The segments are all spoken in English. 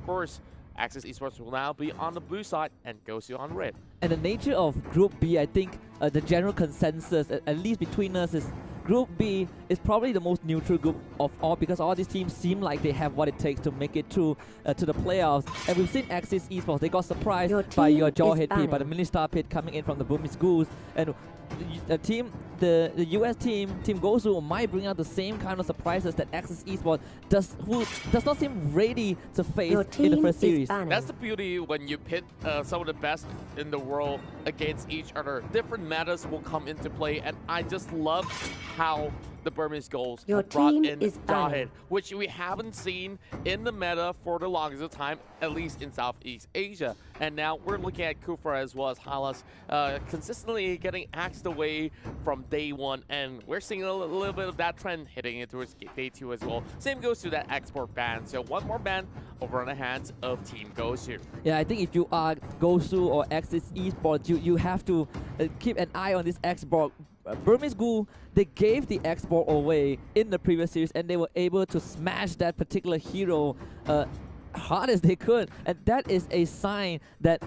course, Axis Esports will now be on the blue side and Gosu on red. And the nature of Group B, I think the general consensus, at least between us, is Group B is probably the most neutral group of all because all these teams seem like they have what it takes to make it through to the playoffs. And we've seen Axis Esports, they got surprised by your Jawhead pick, by the Mini Star pick coming in from the Burmese Goose. And the US team, Team Gosu, might bring out the same kind of surprises that Axis Esports does not seem ready to face in the first series. That's the beauty when you pit some of the best in the world against each other. Different metas will come into play, and I just love how the Burmese Goals brought in Jawhead, which we haven't seen in the meta for the longest of time, at least in Southeast Asia. And now we're looking at Kufra as well as Halas consistently getting axed away from day one, and we're seeing a little bit of that trend hitting into day two as well. Same goes to that export ban, so one more ban over on the hands of Team Gosu. Yeah, I think if you are Gosu or Axis Esports, you have to keep an eye on this export. Burmese Ghoul, they gave the export away in the previous series, and they were able to smash that particular hero hard as they could, and that is a sign that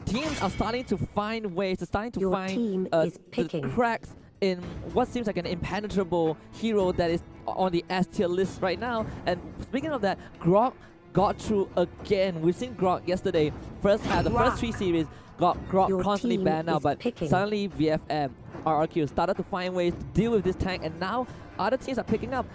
teams are starting to find ways, starting to find the cracks in what seems like an impenetrable hero that is on the S tier list right now. And speaking of that, Grok got through again. We've seen Grok yesterday, first first 3 series, got Grok constantly banned now, but suddenly VFM, RRQ started to find ways to deal with this tank, and now other teams are picking up.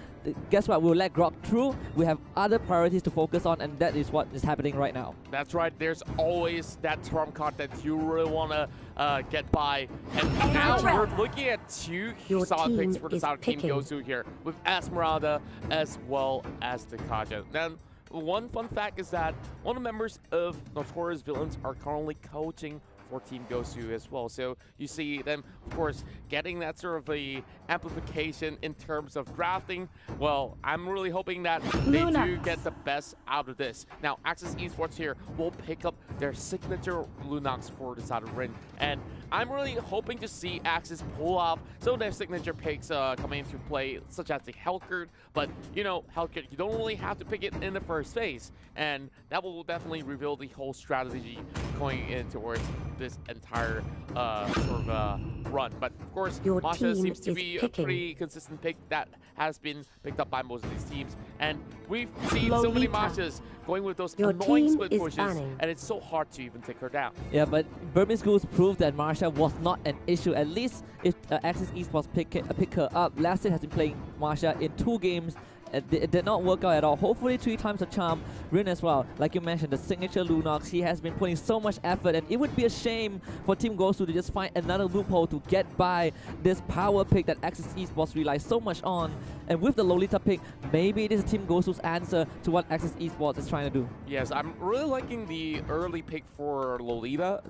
Guess what? We'll let Grok through. We have other priorities to focus on, and that is what is happening right now. That's right. There's always that trump card that you really want to get by. And now we're looking at 2 solid picks for the side of Team Gosu here, with Esmeralda as well as the Kaja. Then one fun fact is that one of the members of Notorious Villains are currently coaching for Team Gosu as well. So you see them, of course, getting that sort of a amplification in terms of drafting. Well, I'm really hoping that they do get the best out of this. Now, Axis Esports here will pick up their signature Lunox for the side of Rin, and I'm really hoping to see Axis pull off some of their signature picks coming into play, such as the Helkert. But, you know, Helkert, you don't really have to pick it in the first phase, and that will definitely reveal the whole strategy going in towards this entire sort of run. But of course, Masha seems to be a pretty consistent pick that has been picked up by most of these teams, and we've seen so many Mashas going with those annoying split pushes, and it's so hard to even take her down. Yeah, but Burmese Ghouls proved that Marsha was not an issue, at least if Axis Esports pick her up. Last year has been playing Marsha in 2 games. It did not work out at all. Hopefully 3 times a charm. Rin as well, like you mentioned, the signature Lunox, he has been putting so much effort, and it would be a shame for Team Gosu to just find another loophole to get by this power pick that Axis Esports relies so much on. And with the Lolita pick, maybe it is Team Gosu's answer to what Axis Esports is trying to do. Yes, I'm really liking the early pick for Lolita.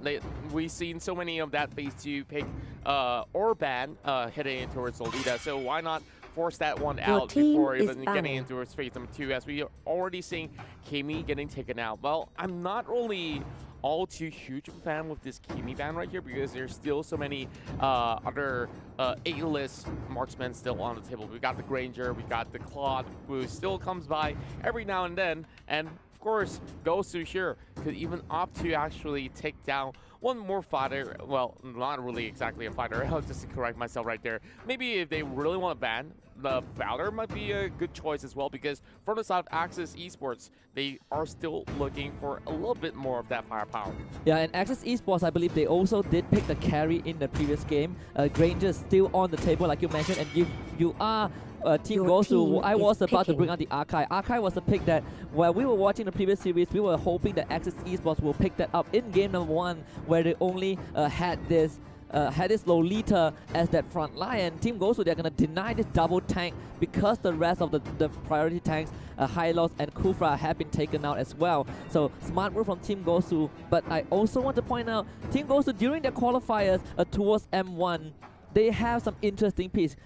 We've seen so many of that phase 2 pick or ban heading in towards Lolita, so why not force that one out before even getting into its phase number 2, as we are already seeing Kimi getting taken out. Well, I'm not really all too huge of a fan with this Kimi ban right here, because there's still so many other A-list marksmen still on the table. We got the Granger, we got the Claude, who still comes by every now and then, and of course, Gosu here could even opt to actually take down one more fighter. Well, not really exactly a fighter. I'll just correct myself right there. Maybe if they really want to ban, the Valor might be a good choice as well, because from the side of Axis Esports, they are still looking for a little bit more of that firepower. Yeah, and Axis Esports, I believe they also did pick the carry in the previous game. Granger still on the table, like you mentioned, and if you are Team Gosu, I was about to bring out the Archive. Archive was a pick that, while we were watching the previous series, we were hoping that Axis Esports will pick that up in game number 1, where they only had this Lolita as that front line. Team Gosu, they're going to deny this double tank because the rest of the priority tanks, Hylos and Kufra, have been taken out as well. So smart move from Team Gosu. But I also want to point out, Team Gosu, during their qualifiers towards M1, they have some interesting picks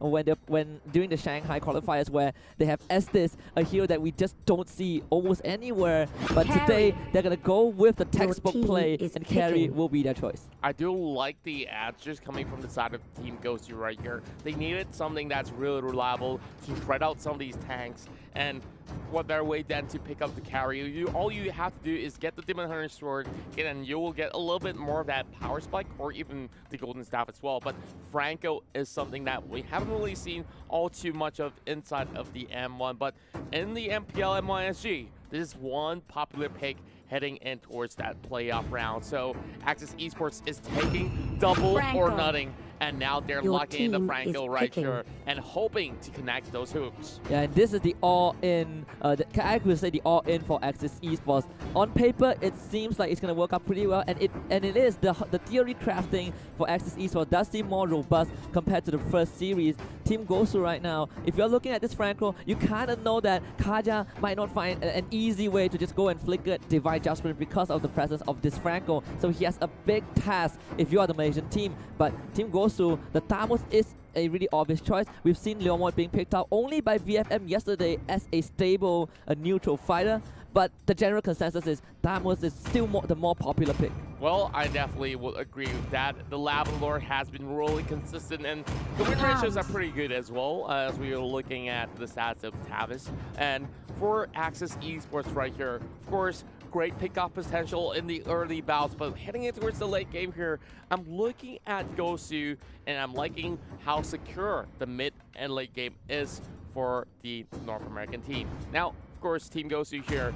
when during the Shanghai qualifiers, where they have Estes, a hero that we just don't see almost anywhere. But today they're gonna go with the textbook play, and carry will be their choice. I do like the answers coming from the side of Team Gosu right here. They needed something that's really reliable to shred out some of these tanks, And what better way than to pick up the carry? All you have to do is get the Demon Hunter Sword, and you will get a little bit more of that power spike, or even the Golden Staff as well. But Franco is something that we haven't really seen all too much of inside of the M1. But in the MPL MYSG, this is one popular pick heading in towards that playoff round. So Axis Esports is taking double or nothing. And now they're locking in the Franco right here and hoping to connect those hoops. Yeah, and this is the all-in, I could say the all-in for Axis Esports. On paper, it seems like it's going to work out pretty well, and it is. The theory crafting for Axis Esports does seem more robust compared to the first series. Team Gosu right now, if you're looking at this Franco, you kind of know that Kaja might not find an easy way to just go and flicker Divine Judgment because of the presence of this Franco. So he has a big task if you are the Malaysian team. But Team Gosu, the Thamus is a really obvious choice. We've seen Leomord being picked out only by VFM yesterday as a stable, neutral fighter. But the general consensus is Thamus is still the more popular pick. Well, I definitely will agree with that. The Lavador has been really consistent, and the win ratios are pretty good as well, as we are looking at the stats of Tavis. And for Axis Esports right here, of course, great pickoff potential in the early bouts, but heading in towards the late game here, I'm looking at Gosu, and I'm liking how secure the mid and late game is for the North American team. Now, of course, Team Gosu here,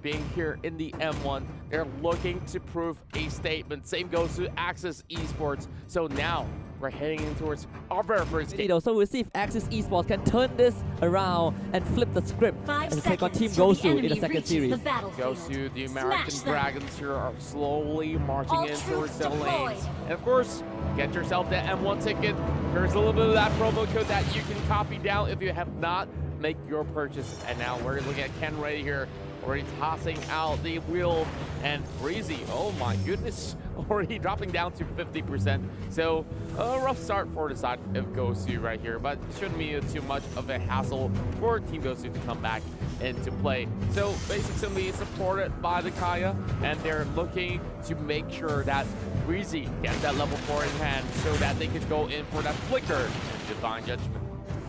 being here in the M1, they're looking to prove a statement. Same goes to Axis Esports. So now we're heading in towards our very first game. So we'll see if Axis Esports can turn this around and flip the script and take on Team Gosu in the second series. Gosu, the American Dragons here, are slowly marching in towards the lanes. And of course, get yourself that M1 ticket. Here's a little bit of that promo code that you can copy down if you have not. Make your purchase. And now we're looking at Ken Ray here, already tossing out the wheel, and Breezy, oh my goodness, already dropping down to 50%. So a rough start for the side of Gosu right here, but shouldn't be too much of a hassle for Team Gosu to come back into play. So basically supported by the Kaya, and they're looking to make sure that Breezy gets that level 4 in hand so that they can go in for that flicker Divine Judgment.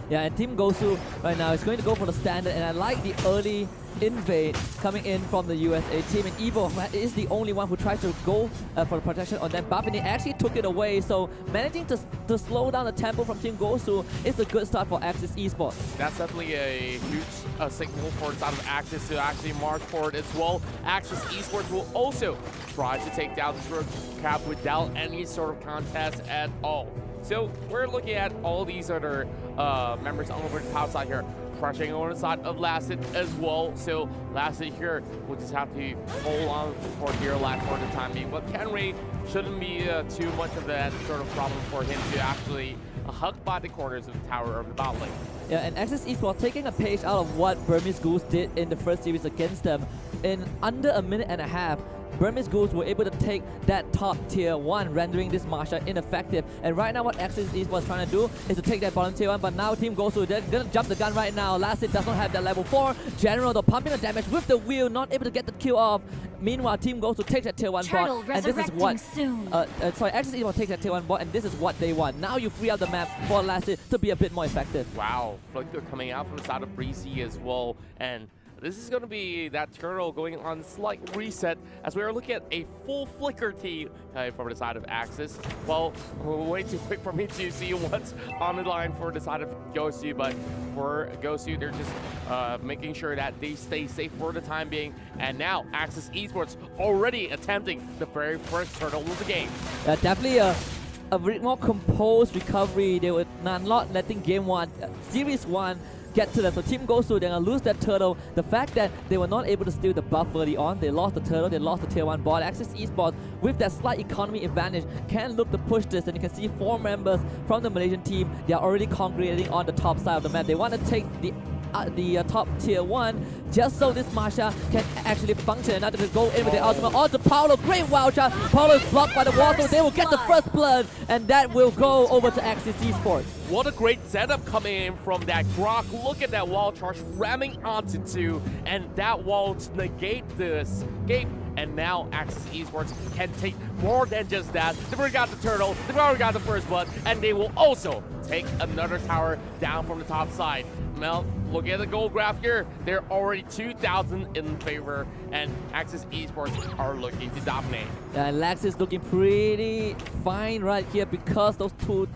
Yeah, and Team Gosu right now is going to go for the standard, and I like the early invade coming in from the USA team. And Evo is the only one who tried to go for the protection on that buff, and he actually took it away. So managing to slow down the tempo from Team Gosu is a good start for Axis Esports. That's definitely a huge signal for the side of Axis to actually march forward as well. Axis Esports will also try to take down this road cap without any sort of contest at all. So we're looking at all these other members on over the top side here, crushing on the side of Lasted as well. So Lasted here will just have to hold on for dear life for the time being. But Kenray shouldn't be too much of that sort of problem for him to actually hug by the corners of the tower of the bot lane. Yeah, and Axis Esports taking a page out of what Burmese Goose did in the first series against them. In under a minute and a half, Burmese Goose were able to take that top tier 1, rendering this Marsha ineffective. And right now what Axis Esports trying to do is to take that bottom tier 1, but now Team Gosu, they're gonna jump the gun right now. Lasted does not have that level 4. General, though, pumping the damage with the wheel, not able to get the kill off. Meanwhile, Team Gosu takes that tier 1 bot, and this is what, Axis Esports takes that tier 1 bot, and this is what they want. Now you free up the map for Lasted to be a bit more effective. Wow, Flicker coming out from the side of Breezy as well, and this is going to be that turtle going on slight reset as we are looking at a full Flicker team from the side of Axis. Well, way too quick for me to see what's on the line for the side of Gosu, but for Gosu, they're just making sure that they stay safe for the time being. And now Axis Esports already attempting the very first turtle of the game. Definitely a more composed recovery. They were not letting game 1, series 1, get to them. So Team Gosu, they're going to lose that turtle. The fact that they were not able to steal the buff early on, they lost the turtle, they lost the tier 1 bot. Axis Esports, with that slight economy advantage, can look to push this. And you can see 4 members from the Malaysian team, they are already congregating on the top side of the map. They want to take the top tier 1 just so this Marsha can actually function and not to go in with the ultimate onto Paolo. Great wild shot. Paolo is blocked by the wall, so they will get the first blood, and that will go over to Axis Esports. What a great setup coming in from that Grok. Look at that wall charge ramming onto 2, and that wall to negate the escape. And now Axis Esports can take more than just that. They've already got the turtle, they've already got the first blood, and they will also take another tower down from the top side. Now, look at the gold graph here. They're already 2,000 in favor, and Axis Esports are looking to dominate. Yeah, and Lex is looking pretty fine right here because those two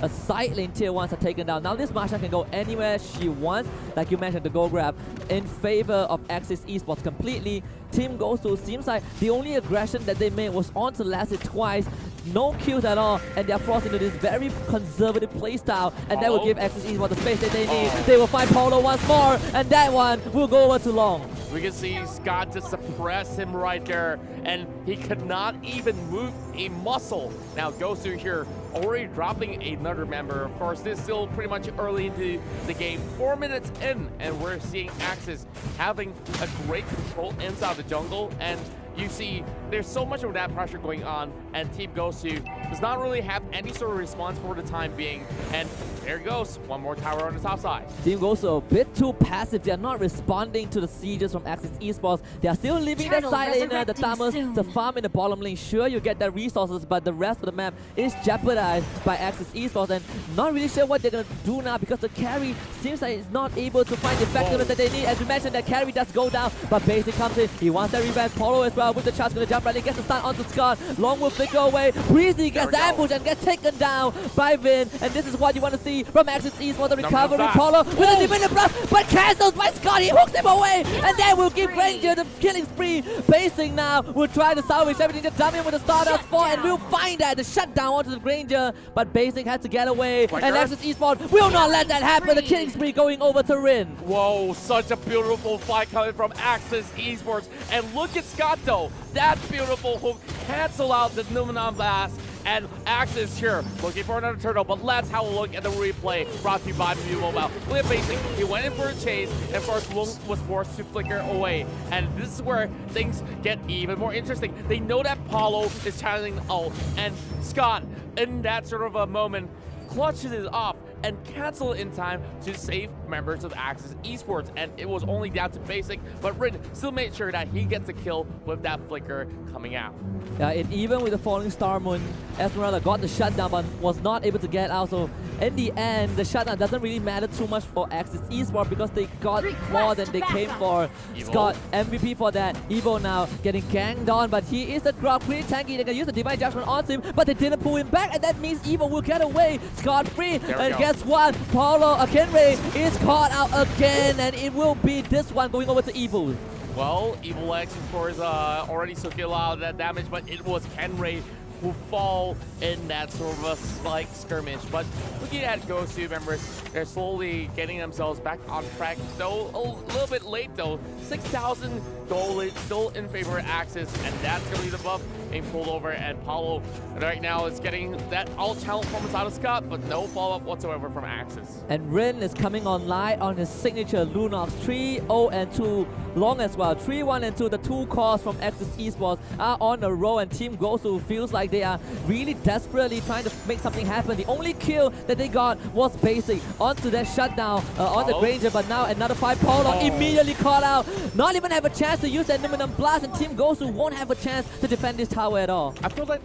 side lane tier 1s are taken down. Now this Masha can go anywhere she wants. Like you mentioned, the gold grab in favor of Axis Esports completely. Team Gosu seems like the only aggression that they made was onto Lassie twice. No kills at all, and they're forced into this very conservative playstyle, and that will give Axis Esports the space that they need. They will find Polo once more, and that one will go over too long. We can see Scott to suppress him right there, and he could not even move a muscle. Now Gosu here already dropping another member. Of course, this is still pretty much early into the game, 4 minutes in, and we're seeing Axis having a great control inside the jungle, and you see there's so much of that pressure going on, and Team Gosu does not really have any sort of response for the time being. And there goes one more tower on the top side. Team Gosu a bit too passive. They are not responding to the sieges from Axis Esports. They are still leaving that side laner, the Thamus, to farm in the bottom lane. Sure, you get the resources, but the rest of the map is jeopardized by Axis Esports, and not really sure what they're going to do now because the carry seems like it's not able to find the effectiveness that they need. As we mentioned, that carry does go down, but Basic comes in. He wants that revenge. Polo as well with the chance, going to jump right in, gets the stun onto Scott. Long will flicker away. Breezy gets ambushed and gets taken down by Vin, and this is what you want to see from Axis Esports. The recovery, Polo with a Divinity Blast, but cancels by Scott. He hooks him away, and then will give Ranger the killing spree. Basic now will try to salvage everything, to dump him with the Stardust Fall, and we'll find that the shutdown onto the Ranger, but Basic has to get away, and Axis Esports will not let that happen. The killing spree going over to Rin. Whoa, such a beautiful fight coming from Axis Esports, and look at Scott though. That beautiful hook cancel out the Numenon Blast, and Axis here looking for another turtle, but let's have a look at the replay brought to you by Mlbb Mobile. Look at Basic, he went in for a chase, and of course Lung was forced to flicker away, and this is where things get even more interesting. They know that Paulo is channeling ult, and Scott, in that sort of a moment, clutches it off and cancel in time to save members of Axis Esports, and it was only down to Basic, but Rin still made sure that he gets a kill with that flicker coming out. Yeah, and even with the falling Star Moon, Esmeralda got the shutdown but was not able to get out, so in the end, the shutdown doesn't really matter too much for Axis Esports because they got more than they came for. Scott, MVP for that. Evo now getting ganged on, but he is a grab pretty tanky. They can use the Divine Judgment on him, but they didn't pull him back, and that means Evo will get away. Scott free, and guess what? Paulo Akinre is caught out again, and it will be this one going over to Evo. Well, Evil X, of course, already took a lot of that damage, but it was Kenray who fall in that sort of a slight skirmish. But looking at Gosu members, they're slowly getting themselves back on track, though a little bit late though. 6,000 gold still in favor of Axis, and that's going to be the buff being pulled over, and Paulo right now is getting that all-channel performance out of Scott, but no follow-up whatsoever from Axis. And Rin is coming online on his signature Lunox 3-0 and 2 long as well. 3-1 and 2, the two cores from Axis Esports are on a roll, and Team Gosu feels like they are really desperately trying to make something happen. The only kill that they got was Basic onto that shutdown on the Granger, but now another 5 Polo immediately caught out. Not even have a chance to use that Numenon Blast, and Team Gosu won't have a chance to defend this tower at all. I feel like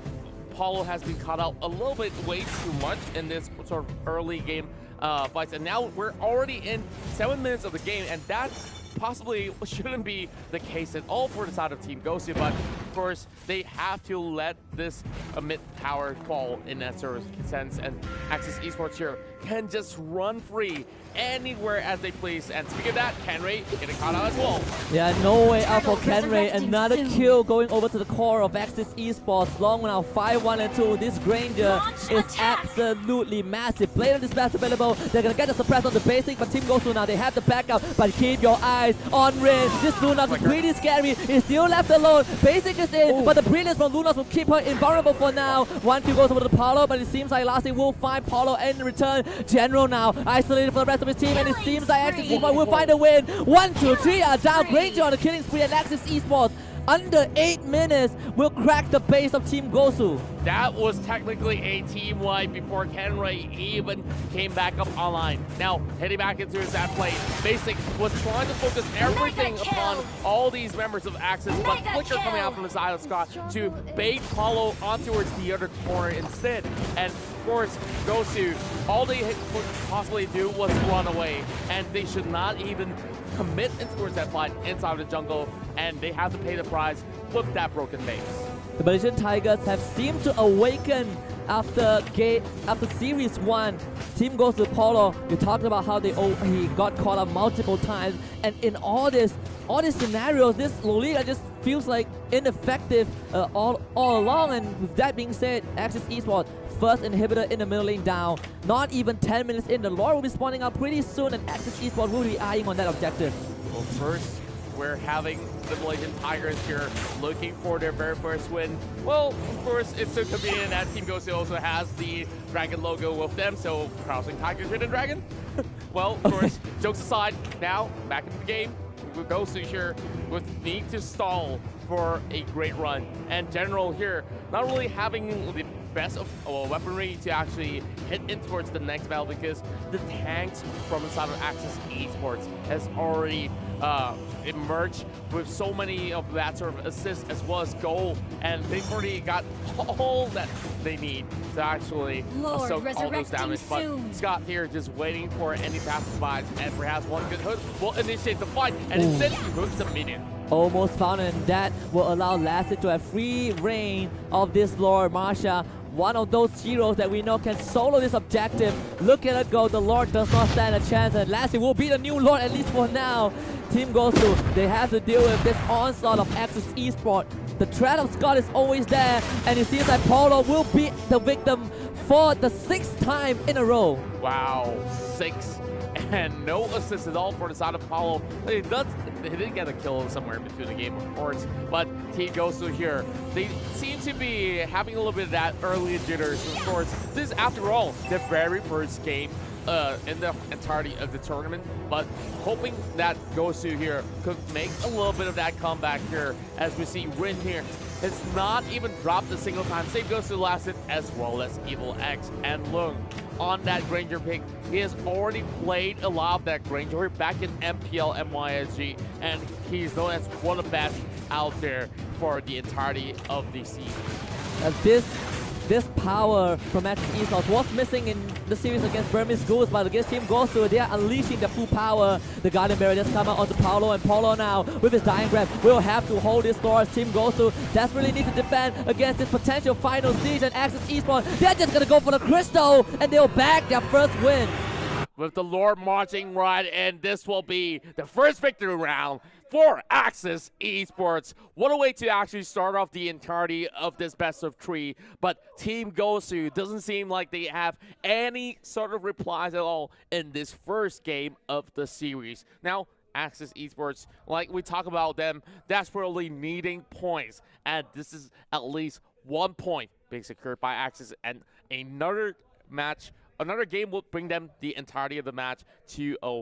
Paulo has been caught out a little bit way too much in this sort of early game fights, and now we're already in 7 minutes of the game, and that possibly shouldn't be the case at all for the side of Team Gosu, but of course they have to let this mid tower fall in that sort of sense, and Axis Esports here can just run free anywhere as they please. And speaking of that, Kenray getting caught out as well. Yeah, no way out for Kenray. Another kill going over to the core of Axis Esports. Long now, 5-1 and 2. This Granger is absolutely massive. Blade on this blast available. They're gonna get the suppress on the Basic, but Team Gosu now, they have the backup. But keep your eyes on Rin. This Lunox is pretty scary. He's still left alone. Basic is in, but the brilliance from Lunox will keep her invulnerable for now. One kill goes over to Paulo, but it seems like Lassie will find Paulo in return. General now isolated for the rest of his team, and it seems like Axis Esports will find a win. 1, 2, 3 are down. Granger on the killing spree, and Axis Esports under 8 minutes will crack the base of Team Gosu. that was technically a team wipe before Kenray even came back up online. Now, heading back into his ad play, Basic was trying to focus everything upon all these members of Axis, but Flicker coming out from the side of Scott to bait Paulo on towards the other corner instead. And of course, Gosu, all they could possibly do was run away, and they should not even commit towards that fight inside of the jungle, and they have to pay the price with that broken base. The Malaysian Tigers have seemed to awaken after Series 1. Team goes to Paulo. You talked about how he got caught up multiple times, and in all these scenarios, this Lolita just feels like ineffective all along. And with that being said, Axis Esports first inhibitor in the middle lane down. Not even 10 minutes in, the Lord will be spawning up pretty soon, and Axis Esports will be eyeing on that objective. Well, first, we're having the Malaysian Tigers here looking for their very first win. Well, of course, it's so convenient that Team Gosu also has the dragon logo with them, so crossing Tigers with a dragon. Well, of course, jokes aside, now back into the game. With Gosu here with need to stall for a great run. And General here not really having the best of weaponry to actually hit in towards the next battle, because the tanks from inside of Axis Esports has already emerged with so many of that sort of assists as well as goal, and they've already got all that they need to actually soak all those damage. But Scott here just waiting for any passersby, and perhaps one good hook will initiate the fight, and instead he hooks the minion. Almost found, and that will allow Lassie to have free reign of this Lord. Marsha, one of those heroes that we know can solo this objective. Look at it go, the Lord does not stand a chance, and Lassie will be the new Lord, at least for now. Team Gosu, they have to deal with this onslaught of Axis Esports. The threat of Scott is always there, and it seems like Paulo will be the victim for the 6th time in a row. Wow, 6. And no assist at all for the side of Paulo. He did get a kill somewhere in between the game, of course, but Team Gosu here, they seem to be having a little bit of that early jitters. Of course, this is, after all, the very first game in the entirety of the tournament, but hoping that Gosu here could make a little bit of that comeback here, as we see Rin here has not even dropped a single time. Same goes to Lasset as well as Evil X and Lung on that Granger pick. He has already played a lot of that Granger back in MPL MYSG, and he's known as one of the best out there for the entirety of the season. This power from Axis Esports was missing in the series against Burmese Goose, but against Team Gosu, they are unleashing the full power. The Guardian Barrier just come out onto Paulo, and Paulo now, with his Dying Grab, will have to hold this door. Team Gosu desperately need to defend against this potential final siege, and Axis Esports, they're just gonna go for the Crystal, and they'll bag their first win. With the Lord marching right, and this will be the first victory round for Axis Esports. What a way to actually start off the entirety of this best of 3. But Team Gosu doesn't seem like they have any sort of replies at all in this first game of the series. Now, Axis Esports, like we talk about them, desperately needing points. And this is at least 1 point being secured by Axis, and another game will bring them the entirety of the match to 0.